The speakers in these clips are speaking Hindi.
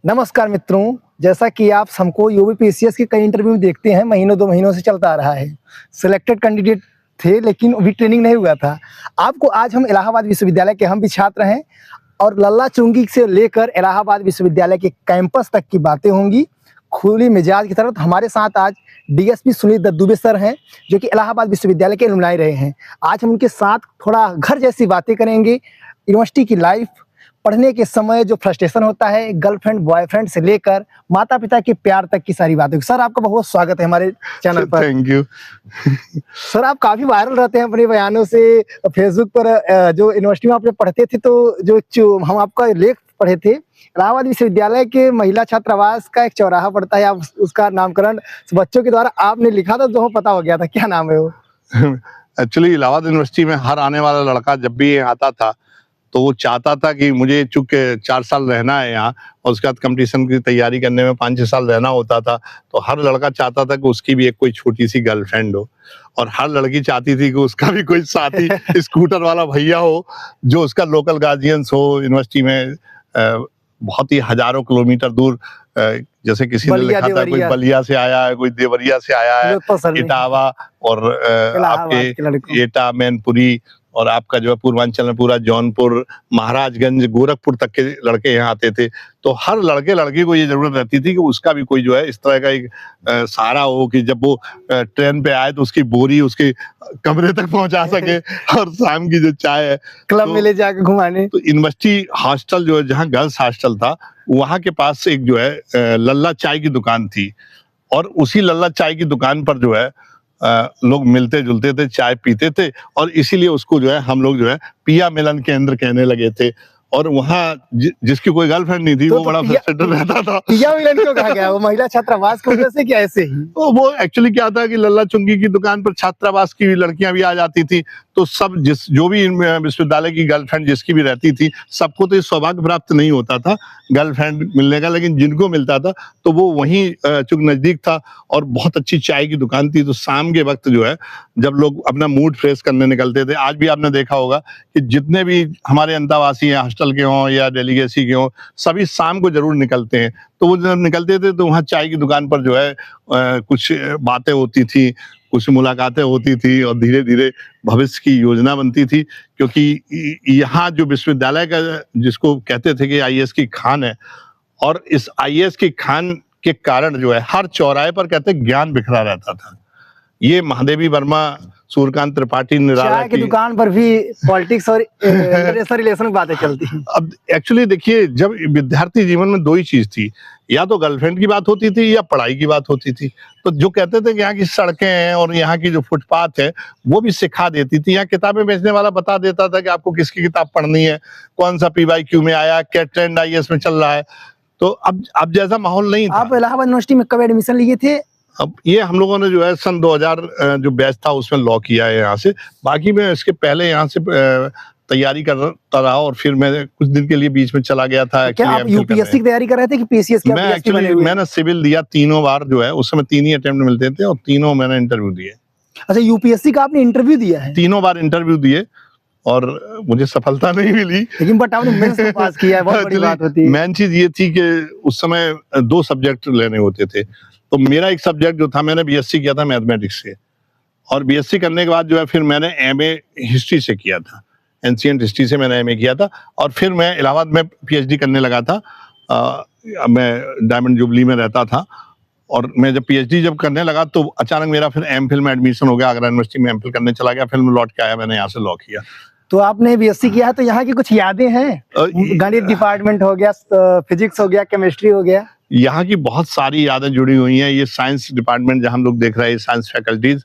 नमस्कार मित्रों, जैसा कि आप हमको यूपीपीसीएस के कई इंटरव्यू देखते हैं, महीनों 2 महीनों से चलता आ रहा है। सिलेक्टेड कैंडिडेट थे लेकिन अभी ट्रेनिंग नहीं हुआ था। आपको आज हम इलाहाबाद विश्वविद्यालय के हम भी छात्र हैं और लल्ला चुंगी से लेकर इलाहाबाद विश्वविद्यालय के कैंपस तक की बातें होंगी, खुली मिजाज की तरह। हमारे साथ आज डीएसपी सुनील दत्तुबे सर हैं, जो कि इलाहाबाद विश्वविद्यालय के एलुमनाई रहे हैं। आज हम उनके साथ थोड़ा घर जैसी बातें करेंगे, यूनिवर्सिटी की लाइफ, पढ़ने के समय जो फ्रस्ट्रेशन होता है, गर्लफ्रेंड बॉयफ्रेंड से लेकर माता पिता के प्यार तक की सारी बातें। सर आपका बहुत स्वागत है हमारे चैनल पर। Thank you. सर आप काफी वायरल रहते हैं अपने बयानों से फेसबुक पर। जो यूनिवर्सिटी में आप जब पढ़ते थे तो जो हम आपका लेख पढ़े थे, इलाहाबाद विश्वविद्यालय के महिला छात्रावास का एक चौराहा पड़ता है, आप उसका नामकरण बच्चों के द्वारा आपने लिखा था, जो हमें पता हो गया था। क्या नाम है वो? एक्चुअली इलाहाबाद यूनिवर्सिटी में हर आने वाला लड़का जब भी आता था तो वो चाहता था कि मुझे चूंकि 4 साल रहना है यहाँ और उसके बाद कंपटीशन की तैयारी करने में 5-6 साल रहना होता था, तो हर लड़का चाहता था कि उसकी भी एक कोई छोटी सी गर्लफ्रेंड हो और हर लड़की चाहती थी कि उसका भी कोई साथी स्कूटर वाला भैया हो जो उसका लोकल गार्जियंस हो। यूनिवर्सिटी में बहुत ही हजारों किलोमीटर दूर, जैसे किसी ने लिखा था कोई बलिया से आया है, कोई देवरिया से आया है, इटावा और आपके एटा, मैनपुरी और आपका जो है पूर्वांचल में पूरा जौनपुर, महाराजगंज, गोरखपुर तक के लड़के यहाँ आते थे। तो हर लड़के को ये जरूरत रहती थी कि उसका भी कोई जो है इस तरह का एक सहारा हो कि जब वो ट्रेन पे आए तो उसकी बोरी उसके कमरे तक पहुंचा सके और शाम की जो चाय है क्लब में ले जाकर घुमाने। तो यूनिवर्सिटी हॉस्टल जो है, जहाँ गर्ल्स हॉस्टल था, वहाँ के पास एक जो है लल्ला चाय की दुकान थी और उसी लल्ला चाय की दुकान पर जो है लोग मिलते जुलते थे, चाय पीते थे और इसीलिए उसको जो है हम लोग जो है पिया मिलन केंद्र कहने लगे थे। और वहाँ जिसकी कोई गर्लफ्रेंड नहीं थी वो बड़ा फ्रस्ट्रेटेड रहता था। पिया मिलन क्यों कहा गया? वो महिला छात्रावास की वजह से क्या ऐसे ही? तो वो एक्चुअली क्या था कि लल्ला चुंगी की दुकान पर छात्रावास की लड़कियां भी आ जाती थी, तो सब जो भी विश्वविद्यालय की गर्लफ्रेंड जिसकी भी रहती थी, सबको तो सौभाग्य प्राप्त नहीं होता था गर्लफ्रेंड मिलने का, लेकिन जिनको मिलता था तो वो वहीं चूंकि नजदीक था और बहुत अच्छी चाय की दुकान थी, तो शाम के वक्त जो है जब लोग अपना मूड फ्रेश करने निकलते थे, आज भी आपने देखा होगा कि जितने भी हमारे अंतावासी हैं, हॉस्टल के हों या डेलीगेसी के हों, सभी शाम को जरूर निकलते हैं। तो वो जब निकलते थे तो वहाँ चाय की दुकान पर जो है कुछ बातें होती थी, कुछ मुलाकातें होती थी और धीरे धीरे भविष्य की योजना बनती थी। क्योंकि यहाँ जो विश्वविद्यालय का जिसको कहते थे कि आईएएस की खान है, और इस आईएएस की खान के कारण जो है हर चौराहे पर कहते ज्ञान बिखरा रहता था। ये महादेवी वर्मा, सूर्यकांत त्रिपाठी, चाय की दुकान पर भी पॉलिटिक्स और इंटरनेशनल रिलेशन की बातें चलती हैं। अब एक्चुअली देखिए, जब विद्यार्थी जीवन में 2 ही चीज थी, या तो गर्लफ्रेंड की बात होती थी या पढ़ाई की बात होती थी। तो जो कहते थे कि यहाँ की सड़कें हैं और यहाँ की जो फुटपाथ है वो भी सिखा देती थी। यहाँ किताबें बेचने वाला बता देता था कि आपको किसकी किताब पढ़नी है, कौन सा पीवाईक्यू में आया, क्या ट्रेंड आईएएस में चल रहा है। तो अब जैसा माहौल नहीं था। आप इलाहाबाद यूनिवर्सिटी में कब एडमिशन लिए थे? अब ये हम लोगों ने जो है सन 2000 जो बैच था उसमें लॉ किया है यहाँ से। बाकी मैं इसके पहले यहाँ से तैयारी करता रहा और फिर मैं कुछ दिन के लिए बीच में चला गया था। क्या आप यूपीएससी की तैयारी कर रहे थे कि पीसीएस की? मैंने सिविल दिया 3 बार जो है, उस समय 3 ही अटेम्प्ट मिलते थे और 3 मैंने इंटरव्यू दिए। अच्छा, यूपीएससी का आपने इंटरव्यू दिया है? 3 बार इंटरव्यू दिए और मुझे सफलता नहीं मिली, लेकिन बट आपने मेंस को पास किया है, बहुत बड़ी बात होती है। मेन चीज ये थी कि उस समय 2 सब्जेक्ट लेने होते थे, तो मेरा एक सब्जेक्ट जो था, मैंने बीएससी किया था मैथमेटिक्स से, और बीएससी करने के बाद जो है फिर मैंने एमए हिस्ट्री से किया था, एंशिएंट हिस्ट्री से मैंने एमए किया था। और फिर मैं इलाहाबाद में पीएचडी करने लगा था। मैं डायमंड जुबली में रहता था और मैं जब पीएचडी करने लगा तो अचानक मेरा फिर एमफिल में एडमिशन हो गया, आगरा यूनिवर्सिटी में एमफिल करने चला गया। फिर मैं लौट के आया, मैंने यहाँ से लॉ किया। तो आपने बीएससी किया है तो यहाँ की कुछ यादें हैं? गणित डिपार्टमेंट हो गया, फिजिक्स हो गया, केमिस्ट्री हो गया। यहाँ की बहुत सारी यादें जुड़ी हुई हैं। ये साइंस डिपार्टमेंट जहाँ हम लोग देख रहे हैं, साइंस फैकल्टीज,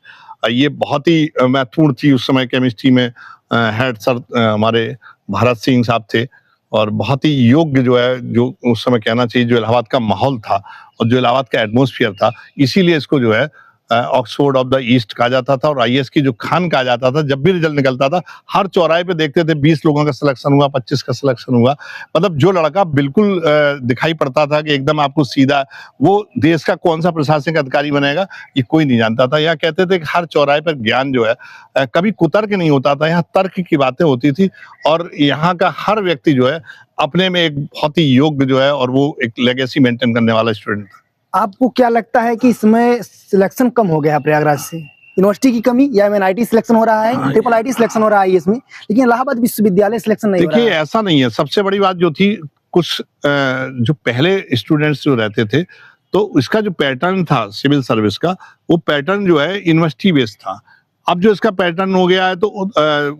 ये बहुत ही महत्वपूर्ण थी उस समय। केमिस्ट्री में हेड सर हमारे भारत सिंह साहब थे और बहुत ही योग्य जो है, जो उस समय कहना चाहिए जो इलाहाबाद का माहौल था और जो इलाहाबाद का एटमॉस्फेयर था, इसीलिए इसको जो है ऑक्सफोर्ड ऑफ द ईस्ट कहा जाता था और आईएएस की जो खान कहा जाता था। जब भी रिजल्ट निकलता था हर चौराहे पे देखते थे 20 लोगों का सिलेक्शन हुआ, 25 का सिलेक्शन हुआ। मतलब जो लड़का बिल्कुल दिखाई पड़ता था कि एकदम आपको सीधा, वो देश का कौन सा प्रशासनिक अधिकारी बनेगा ये कोई नहीं जानता था। यहाँ कहते थे कि हर चौराहे पर ज्ञान जो है कभी कुतर्क नहीं होता था, यहाँ तर्क की बातें होती थी और यहाँ का हर व्यक्ति जो है अपने में एक बहुत ही योग्य जो है और वो एक लेगेसी मेंटेन करने वाला स्टूडेंट था। आपको क्या लगता है कि इसमें सिलेक्शन कम हो गया है प्रयागराज से? यूनिवर्सिटी की कमी या एनआईटी सिलेक्शन हो रहा है, ट्रिपल आईटी सिलेक्शन हो रहा है इसमें, लेकिन इलाहाबाद विश्वविद्यालय सिलेक्शन नहीं हो रहा देखिए है। ऐसा नहीं है। सबसे बड़ी बात जो थी, कुछ जो पहले स्टूडेंट्स जो रहते थे तो इसका जो पैटर्न था सिविल सर्विस का, वो पैटर्न जो है यूनिवर्सिटी बेस्ड था। अब जो इसका पैटर्न हो गया है तो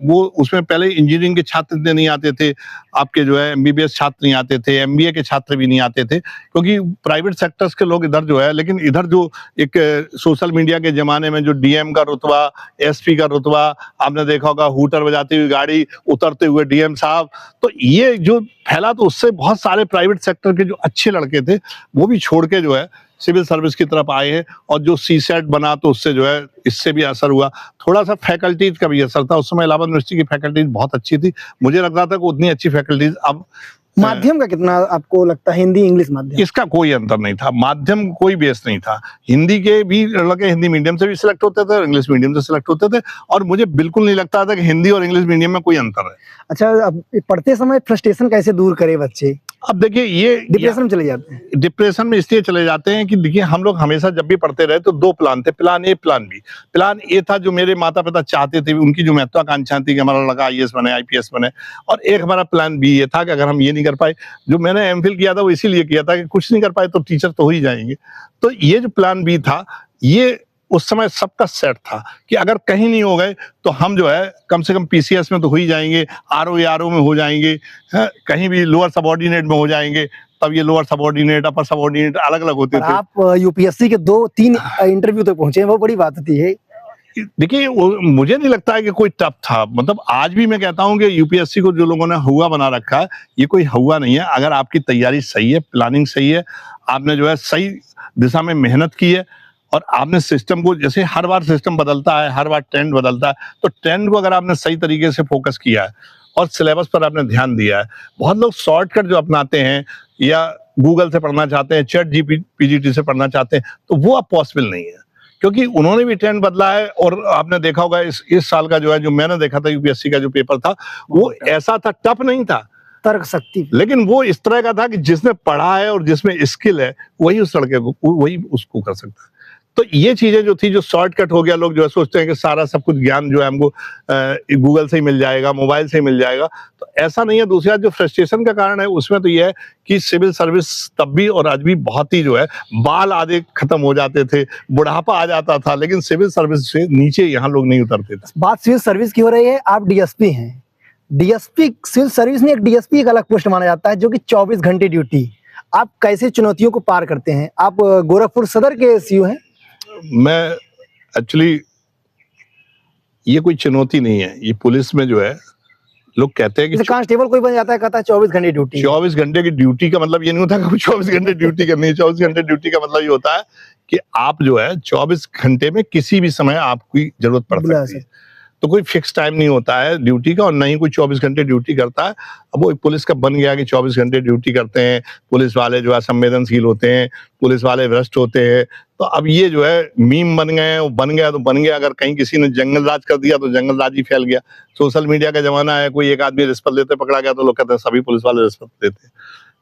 वो उसमें पहले इंजीनियरिंग के छात्र इतने नहीं आते थे, आपके जो है एमबीबीएस छात्र नहीं आते थे, एमबीए के छात्र भी नहीं आते थे, क्योंकि प्राइवेट सेक्टर्स के लोग इधर जो है। लेकिन इधर जो एक सोशल मीडिया के जमाने में जो डीएम का रुतबा, एसपी का रुतबा, आपने देखा होगा हूटर बजाती हुई गाड़ी, उतरते हुए डीएम साहब, तो ये जो फैला तो उससे बहुत सारे प्राइवेट सेक्टर के जो अच्छे लड़के थे वो भी छोड़ के जो है सिविल सर्विस की तरफ आए हैं। और जो सीसेट बना तो उससे जो है इससे भी असर हुआ। थोड़ा सा फैकल्टीज का भी असर था। उस समय इलाहाबाद यूनिवर्सिटी की फैकल्टीज बहुत अच्छी थी, मुझे लगता था कि उतनी अच्छी फैकल्टीज अब माध्यम का कितना आपको लगता है, हिंदी इंग्लिश माध्यम? इसका कोई अंतर नहीं था, माध्यम कोई बेस नहीं था। हिंदी के भी लड़के हिंदी मीडियम से भी सिलेक्ट होते थे और इंग्लिश मीडियम से सिलेक्ट होते थे, और मुझे बिल्कुल नहीं लगता था कि हिंदी और इंग्लिश मीडियम में कोई अंतर है। अच्छा, अब पढ़ते समय फ्रस्ट्रेशन कैसे दूर करे बच्चे? अब देखिए ये डिप्रेशन में चले जाते हैं। डिप्रेशन में इसलिए चले जाते हैं कि देखिए हम लोग हमेशा जब भी पढ़ते रहे तो दो प्लान थे, plan A plan B. Plan A था जो मेरे माता पिता चाहते थे, उनकी जो महत्वाकांक्षा थी कि हमारा लड़का आईएएस बने, आईपीएस बने। और एक हमारा प्लान बी ये था कि अगर हम ये नहीं कर पाए, जो मैंने एमफिल किया था वो इसीलिए किया था कि कुछ नहीं कर पाए तो टीचर तो हो ही जाएंगे। तो ये जो प्लान बी था, ये उस समय सबका सेट था कि अगर कहीं नहीं हो गए तो हम जो है कम से कम पीसीएस में तो हो ही जाएंगे, आरओ में हो जाएंगे, कहीं भी लोअर सबऑर्डिनेट में हो जाएंगे। तब ये लोअर सबऑर्डिनेट, अपर सबऑर्डिनेट अलग अलग होते थे। आप यूपीएससी के 2-3 इंटरव्यू तक पहुंचे, वो बड़ी बात होती है। देखिए मुझे नहीं लगता है कि कोई टफ था। मतलब आज भी मैं कहता हूं कि यूपीएससी को जो लोगों ने हुआ बना रखा है, ये कोई हुआ नहीं है। अगर आपकी तैयारी सही है, प्लानिंग सही है, आपने जो है सही दिशा में मेहनत की है और आपने सिस्टम को, जैसे हर बार सिस्टम बदलता है, हर बार ट्रेंड बदलता है, तो ट्रेंड को अगर आपने सही तरीके से फोकस किया है और सिलेबस पर आपने ध्यान दिया है। बहुत लोग शॉर्टकट जो अपनाते हैं या गूगल से पढ़ना चाहते हैं, चैट पीजीटी से पढ़ना चाहते हैं, तो वो अब पॉसिबल नहीं है, क्योंकि उन्होंने भी ट्रेंड बदला है। और आपने देखा होगा इस साल का जो है, जो मैंने देखा था यूपीएससी का जो पेपर था, वो ऐसा था, टफ नहीं था, तर्क शक्ति, लेकिन वो इस तरह का था कि जिसने पढ़ा है और जिसमें स्किल है वही उस लड़के को, वही उसको कर सकता है। तो ये चीजें जो थी, जो शॉर्टकट हो गया, लोग जो है सोचते हैं कि सारा सब कुछ ज्ञान जो है हमको गूगल से ही मिल जाएगा, मोबाइल से ही मिल जाएगा, तो ऐसा नहीं है। दूसरा जो फ्रस्ट्रेशन का कारण है उसमें तो ये है कि सिविल सर्विस तब भी और आज भी बहुत ही जो है, बाल आधे खत्म हो जाते थे, बुढ़ापा आ जाता था, लेकिन सिविल सर्विस से नीचे यहाँ लोग नहीं उतरते थे। बात सिविल सर्विस की हो रही है, आप डीएसपी हैं। डीएसपी सिविल सर्विस में एक डीएसपी एक अलग पोस्ट माना जाता है, जो कि 24 घंटे ड्यूटी। आप कैसे चुनौतियों को पार करते हैं? आप गोरखपुर सदर के सीओ हैं। मैं एक्चुअली, ये कोई चुनौती नहीं है, ये पुलिस में जो है लोग कहते हैं कि कांस्टेबल कोई बन जाता है, कहता है 24 घंटे ड्यूटी। 24 घंटे की ड्यूटी का मतलब ये नहीं होता कि 24 घंटे ड्यूटी करनी है। 24 घंटे ड्यूटी का मतलब ये होता है कि आप जो है 24 घंटे में किसी भी समय आपकी जरूरत पड़ सकती है। तो कोई फिक्स टाइम नहीं होता है ड्यूटी का, और न ही कोई 24 घंटे ड्यूटी करता है। अब वो पुलिस का बन गया कि 24 घंटे ड्यूटी करते हैं, पुलिस वाले जो है संवेदनशील होते हैं, पुलिस वाले भ्रष्ट होते हैं। तो अब ये जो है मीम बन गए हैं, वो बन गया तो बन गया। अगर कहीं किसी ने जंगल राज कर दिया तो जंगल राज ही फैल गया। सोशल मीडिया का जमाना है, कोई एक आदमी रिश्वत लेते पकड़ा गया तो लोग कहते हैं सभी पुलिस वाले रिश्वत देते हैं।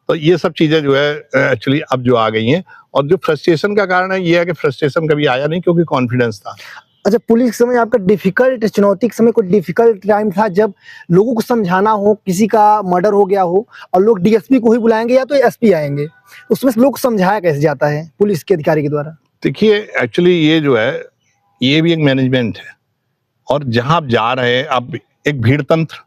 तो ये सब चीजें जो है एक्चुअली अब जो आ गई हैं। और जो फ्रस्ट्रेशन का कारण है ये है कि फ्रस्ट्रेशन कभी आया नहीं, क्योंकि कॉन्फिडेंस था। अच्छा, पुलिस के समय आपका डिफिकल्ट, चुनौती के समय कोई डिफिकल्ट टाइम था जब लोगों को समझाना हो, किसी का मर्डर हो गया हो और लोग डीएसपी को ही बुलाएंगे या तो एसपी आएंगे, उसमें लोग समझाया कैसे जाता है पुलिस के अधिकारी के द्वारा? देखिए एक्चुअली ये जो है, ये भी एक मैनेजमेंट है। और जहां आप जा रहे हैं, आप एक भीड़ तंत्र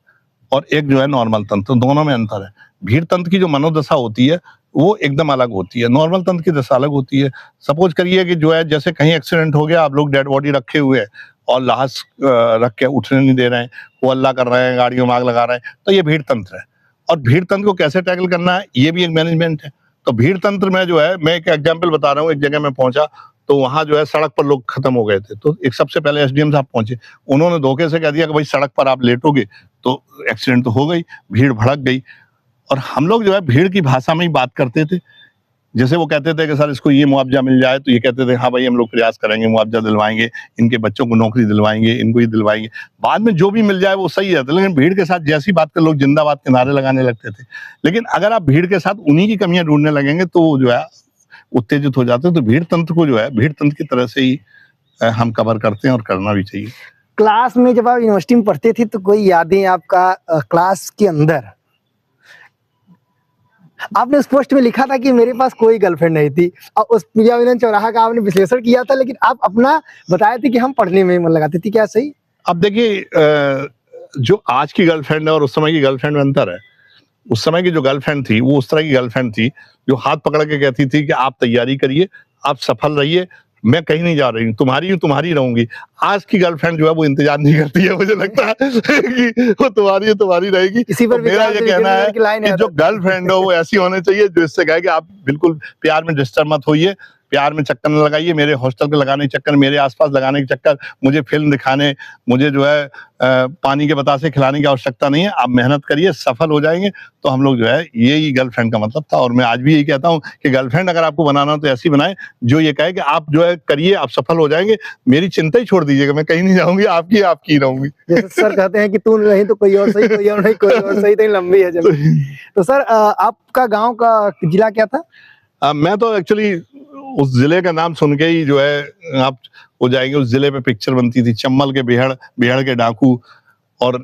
और एक जो है नॉर्मल तंत्र, दोनों में अंतर है। भीड़ तंत्र की जो मनोदशा होती है वो एकदम अलग होती है, नॉर्मल तंत्र की दशा अलग होती है। सपोज करिए कि जो है, जैसे कहीं एक्सीडेंट हो गया, आप लोग डेड बॉडी रखे हुए हैं और लाश रख के उठने नहीं दे रहे हैं, वो अल्लाह कर रहे हैं, गाड़ियों में आग लगा रहे हैं, तो ये भीड़ तंत्र है। और भीड़ तंत्र को कैसे टैकल करना है, ये भी एक मैनेजमेंट है। तो भीड़ तंत्र में जो है, मैं एक एग्जाम्पल बता रहा हूँ। एक जगह मैं पहुंचा तो वहां जो है सड़क पर लोग खत्म हो गए थे। तो एक सबसे पहले एसडीएम साहब पहुंचे, उन्होंने धोखे से कह दिया कि भाई सड़क पर आप लेटोगे तो एक्सीडेंट तो हो गई, भीड़ भड़क गई। और हम लोग जो है भीड़ की भाषा में ही बात करते थे। जैसे वो कहते थे कि सर इसको ये मुआवजा मिल जाए, तो ये कहते थे हाँ भाई हम लोग प्रयास करेंगे, मुआवजा दिलवाएंगे, इनके बच्चों को नौकरी दिलवाएंगे, इनको ये दिलवाएंगे। बाद में जो भी मिल जाए वो सही रहता, लेकिन भीड़ के साथ जैसी बात कर लोग जिंदाबाद के नारे लगाने लगते थे। लेकिन अगर आप भीड़ के साथ उन्हीं की कमियां ढूंढने लगेंगे तो वो जो है उत्तेजित हो जाते हैं। तो भीड़ तंत्र को जो है भीड़ तंत्र की तरह से ही हम कवर करते हैं और करना भी चाहिए। क्लास में जब आप यूनिवर्सिटी में पढ़ते थे तो कोई यादें आपका क्लास के अंदर? आपने उस पोस्ट में लिखा था कि मेरे पास कोई गर्लफ्रेंड नहीं थी, और उस पूजा विनन चौराहा का आपने विश्लेषण किया था, लेकिन आप अपना बताए थे कि हम पढ़ने में मन लगाती थी, क्या सही? अब देखिए जो आज की गर्लफ्रेंड है और उस समय की गर्लफ्रेंड में अंतर है। उस समय की जो गर्लफ्रेंड थी वो उस तरह की गर्लफ्रेंड थी जो हाथ पकड़ के कहती थी कि आप तैयारी करिए, आप सफल रहिए, मैं कहीं नहीं जा रही हूँ, तुम्हारी रहूंगी। आज की गर्लफ्रेंड जो है वो इंतजार नहीं करती है, मुझे लगता है कि वो तुम्हारी रहेगी। इसी पर तो मेरा ये कहना है कि जो गर्लफ्रेंड हो वो ऐसी होनी चाहिए जो इससे कहे कि आप बिल्कुल प्यार में डिस्टर्ब मत होइए, प्यार में चक्कर न लगाइए, मेरे हॉस्टल के लगाने के चक्कर, मेरे आसपास लगाने के चक्कर, मुझे फिल्म दिखाने, मुझे जो है पानी के बतासे खिलाने की आवश्यकता नहीं है। आप मेहनत करिए, सफल हो जाएंगे। तो हम लोग जो है यही गर्लफ्रेंड का मतलब था। और मैं आज भी यही कहता हूँ कि गर्लफ्रेंड अगर आपको बनाना हो तो ऐसी बनाए जो ये कहे कि आप जो है करिए, आप सफल हो जाएंगे, मेरी चिंता ही छोड़ दीजिएगा, मैं कहीं नहीं जाऊंगी, आपकी रहूंगी। जैसे सर कहते हैं कि तू नहीं तो कोई और सही, कोई और नहीं कोई और सही, तो लंबी है जमीन। तो सर आपका गाँव का जिला क्या था? मैं तो एक्चुअली उस जिले का नाम सुन के ही जो है आप हो जाएंगे, उस जिले पे पिक्चर बनती थी, चम्बल के बिहड़ के डाकू। और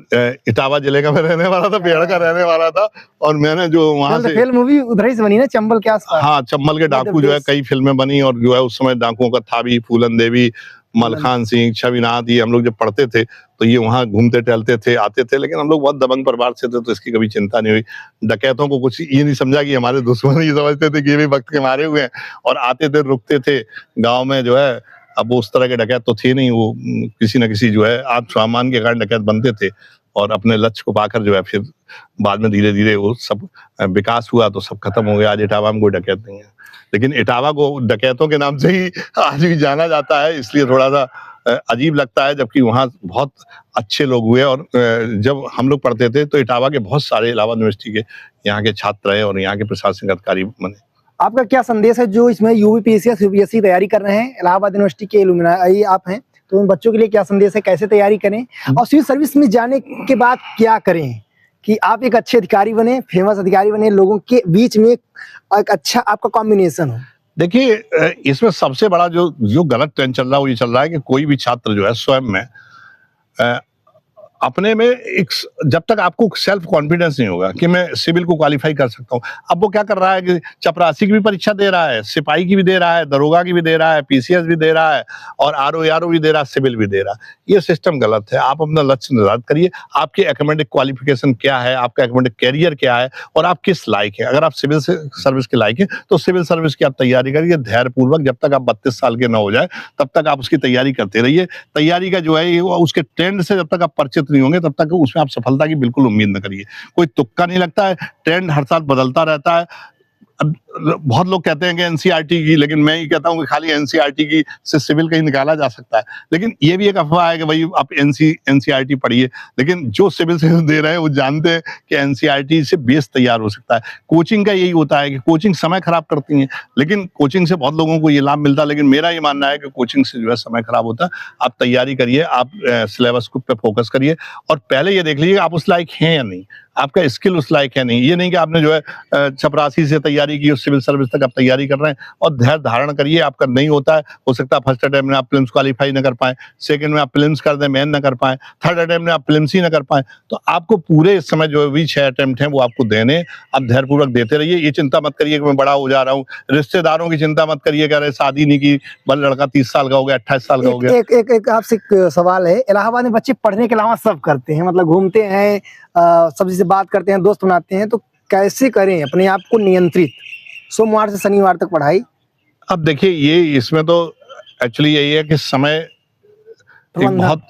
इटावा जिले का मैं रहने वाला था, बिहड़ का रहने वाला था। और मैंने जो वहां से फिल्म मूवी उधर ही से बनी ना, चंबल के आसपास। हाँ, चम्बल के डाकू जो है कई फिल्में बनी। और जो है उस समय डाकुओं का था भी, फूलन देवी, मलखान सिंह, छविनाथ, ये हम लोग जब पढ़ते थे तो ये वहां घूमते टहलते थे, आते थे। लेकिन हम लोग बहुत दबंग परिवार से थे तो इसकी कभी चिंता नहीं हुई। डकैतों को कुछ ये नहीं समझा कि हमारे दुश्मन, ये समझते थे कि ये भी वक्त के मारे हुए हैं। और आते थे, रुकते थे गाँव में जो है। अब वो उस तरह के डकैत तो थे नहीं, वो किसी न किसी जो है आत्मसम्मान के कारण डकैत बनते थे। और अपने लक्ष्य को पाकर जो है फिर बाद में धीरे धीरे वो सब विकास हुआ तो सब खत्म हो गया। आज इटावा में कोई डकैत नहीं है, लेकिन इटावा को डकैतों के नाम से ही आज भी जाना जाता है, इसलिए थोड़ा सा अजीब लगता है। जबकि वहाँ बहुत अच्छे लोग हुए। और जब हम लोग पढ़ते थे तो इटावा के बहुत सारे इलाहाबाद यूनिवर्सिटी के यहाँ के छात्र रहे और यहाँ के प्रशासनिक अधिकारी बने। आपका क्या संदेश है जो इसमें यूपीपीएससी यूपीएससी तैयारी कर रहे हैं, इलाहाबाद यूनिवर्सिटी के एलुमनाई आप हैं, तो उन बच्चों के लिए क्या संदेश है, कैसे तैयारी करें और सिविल सर्विस में जाने के बाद क्या करें कि आप एक अच्छे अधिकारी बने, फेमस अधिकारी बने, लोगों के बीच में एक अच्छा आपका कॉम्बिनेशन हो? देखिए इसमें सबसे बड़ा जो गलत ट्रेंड चल रहा है वो ये चल रहा है कि कोई भी छात्र जो है स्वयं में अपने में एक, जब तक आपको सेल्फ कॉन्फिडेंस नहीं होगा कि मैं सिविल को क्वालिफाई कर सकता हूँ। अब वो क्या कर रहा है कि चपरासी की भी परीक्षा दे रहा है, सिपाही की भी दे रहा है, दरोगा की भी दे रहा है, पीसीएस भी दे रहा है, और आरओ भी दे रहा है, सिविल भी दे रहा है। ये सिस्टम गलत है। आप अपना लक्ष्य निर्धारित करिए, आपके एकेडमिक क्वालिफिकेशन क्या है, आपका एकेडमिक कैरियर क्या है और आप किस लायक है। अगर आप सिविल सर्विस के लायक है तो सिविल सर्विस की आप तैयारी करिए धैर्यपूर्वक। जब तक आप 32 साल के न हो जाए तब तक आप उसकी तैयारी करते रहिए। तैयारी का जो है उसके ट्रेंड से जब तक आप परिचित नहीं होंगे तब तक उसमें आप सफलता की बिल्कुल उम्मीद न करिए। कोई तुक्का नहीं लगता है, ट्रेंड हर साल बदलता रहता है। अब बहुत लोग कहते हैं कि एनसीईआरटी की, लेकिन मैं ये कहता हूं कि खाली एनसीईआरटी की से सिविल कहीं निकाला जा सकता है। लेकिन ये भी एक अफवाह है कि भाई आप एनसीईआरटी पढ़िए, लेकिन जो सिविल से दे रहे हैं वो जानते हैं कि एनसीईआरटी से बेस तैयार हो सकता है। कोचिंग का यही होता है कि कोचिंग समय खराब करती है, लेकिन कोचिंग से बहुत लोगों को ये लाभ मिलता है। लेकिन मेरा ये मानना है कि कोचिंग से जो है समय खराब होता है। आप तैयारी करिए, आप सिलेबस पे फोकस करिए और पहले ये देख लीजिए आप उस लायक हैं या नहीं, आपका स्किल उस लायक है नहीं। ये नहीं कि आपने जो है चपरासी से तैयारी की, सिविल सर्विस तक आप तैयारी कर रहे हैं। और धैर्य धारण करिए, आपका नहीं होता है, हो सकता है फर्स्ट अटेम्प्ट में आप प्रीलिम्स क्वालिफाई न कर पाए, सेकंड में आप प्रीलिम्स कर दें, मेन न कर पाए, थर्ड अटेम्प्ट में आप प्रीलिम्स ही न कर पाए। तो आपको पूरे इस समय जो भी 6 अटेम्प्ट हैं वो आपको देने, आप धैर्यपूर्वक देते रहिए। ये चिंता मत करिए कि मैं बड़ा हो जा रहा हूँ, रिश्तेदारों की चिंता मत करिए कि अरे शादी नहीं की, बल लड़का 30 साल का हो गया, 28 साल का हो गया। एक आपसे सवाल है, इलाहाबाद में बच्चे पढ़ने के अलावा सब करते हैं, मतलब घूमते हैं, सबसे बात करते हैं, दोस्त बनाते हैं, तो कैसे करें अपने आप को नियंत्रित? सोमवार से शनिवार तक पढ़ाई। अब देखिए ये इसमें तो एक्चुअली यही है कि समय एक बहुत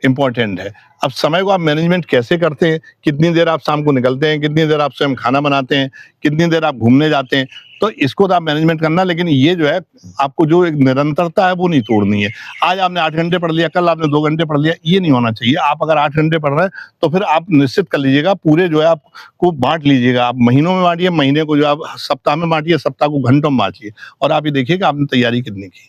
इम्पोर्टेंट है। अब समय को आप मैनेजमेंट कैसे करते हैं, कितनी देर आप शाम को निकलते हैं, कितनी देर आप स्वयं खाना बनाते हैं, कितनी देर आप घूमने जाते हैं, तो इसको तो आप मैनेजमेंट करना, लेकिन ये जो है आपको जो एक निरंतरता है वो नहीं तोड़नी है। आज आपने 8 घंटे पढ़ लिया, कल आपने 2 घंटे पढ़ लिया, ये नहीं होना चाहिए। आप अगर 8 घंटे पढ़ रहे हैं तो फिर आप निश्चित कर लीजिएगा, पूरे जो है आपको बांट लीजिएगा। आप महीनों में बांटिए, महीने को जो आप सप्ताह में बांटिए, सप्ताह को घंटों में बांटिए, और आप ये देखिए कि आपने तैयारी कितनी की।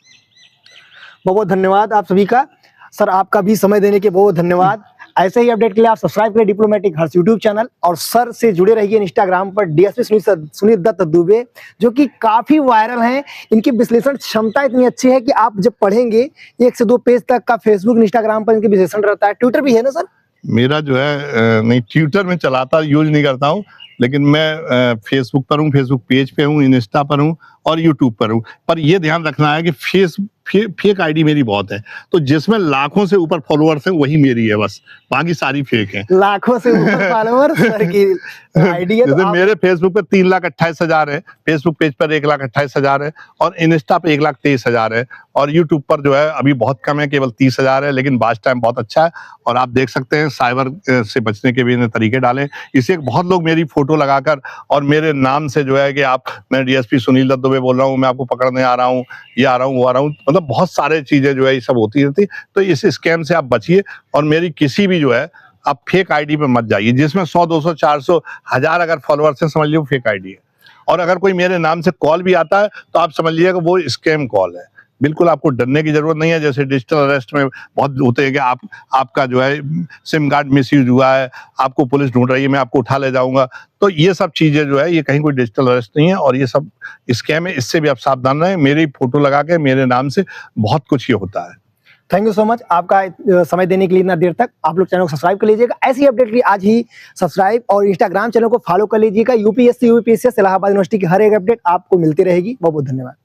बहुत बहुत धन्यवाद आप सभी का। सर आपका भी समय देने के बहुत धन्यवाद। ऐसे ही अपडेट के लिए आप सब्सक्राइब करें डिप्लोमेटिक हर्ष यूट्यूब चैनल, और सर से जुड़े रहिए इंस्टाग्राम पर डीएसपी सुनील दत्त दुबे, जो कि काफी वायरल हैं। इनकी विश्लेषण क्षमता इतनी अच्छी है कि आप जब पढ़ेंगे 1 से 2 पेज तक का फेसबुक इंस्टाग्राम पर इनके विश्लेषण रहता है। ट्विटर भी है ना सर? मेरा जो है नहीं, ट्विटर में चलाता, यूज नहीं करता हूँ, लेकिन मैं फेसबुक पर हूँ, फेसबुक पेज पे हूँ, इंस्टा पर हूँ और यूट्यूब पर हूँ। पर ये ध्यान रखना है कि फेक आईडी मेरी बहुत है, तो जिसमें लाखों से ऊपर फॉलोअर्स हैं वही मेरी है, बस बाकी सारी फेक हैं। लाखों से ऊपर फॉलोअर सर की आईडी है। जैसे मेरे फेसबुक पे 3,28,000 है, फेसबुक पेज पर 1,28,000 है, और इंस्टा पे 1,23,000 है, और यूट्यूब पर जो है अभी बहुत कम है, केवल 30,000 है, लेकिन वॉच टाइम बहुत अच्छा है। और आप देख सकते हैं साइबर से बचने के भी इन्हें तरीके डाले। इसे बहुत लोग मेरी फोटो लगाकर और मेरे नाम से जो है कि मैं डीएसपी सुनील दत्त दुबे बोल रहा हूँ, मैं आपको पकड़ने आ रहा हूँ, ये आ रहा हूँ, वो आ रहा हूँ, मतलब बहुत सारे चीजें जो है ये सब होती रहती। तो इस स्कैम से आप बचिए, और मेरी किसी भी जो है आप फेक आईडी पे मत जाइए, जिसमें 100, 200, 400, 1000 अगर फॉलोअर्स हैं, समझ लीजिए वो फेक आईडी है। और अगर कोई मेरे नाम से कॉल भी आता है तो आप समझ लीजिएगा वो स्कैम कॉल है। बिल्कुल आपको डरने की जरूरत नहीं है। जैसे डिजिटल अरेस्ट में बहुत होते हैं कि आपका जो है सिम कार्ड मिसयूज हुआ है, आपको पुलिस ढूंढ रही है, मैं आपको उठा ले जाऊंगा, तो ये सब चीजें जो है ये कहीं कोई डिजिटल अरेस्ट नहीं है, और ये सब स्कैम है। इससे भी आप सावधान रहें। मेरी फोटो लगा के मेरे नाम से बहुत कुछ ये होता है। थैंक यू सो मच आपका समय देने के लिए इतना देर तक। आप लोग चैनल को सब्सक्राइब कर लीजिएगा। ऐसी अपडेट के लिए आज ही सब्सक्राइब और इंस्टाग्राम चैनल को फॉलो कर लीजिएगा। यूपीएससी, यूपीएससी, इलाहाबाद यूनिवर्सिटी की हर एक अपडेट आपको मिलती रहेगी। बहुत बहुत धन्यवाद।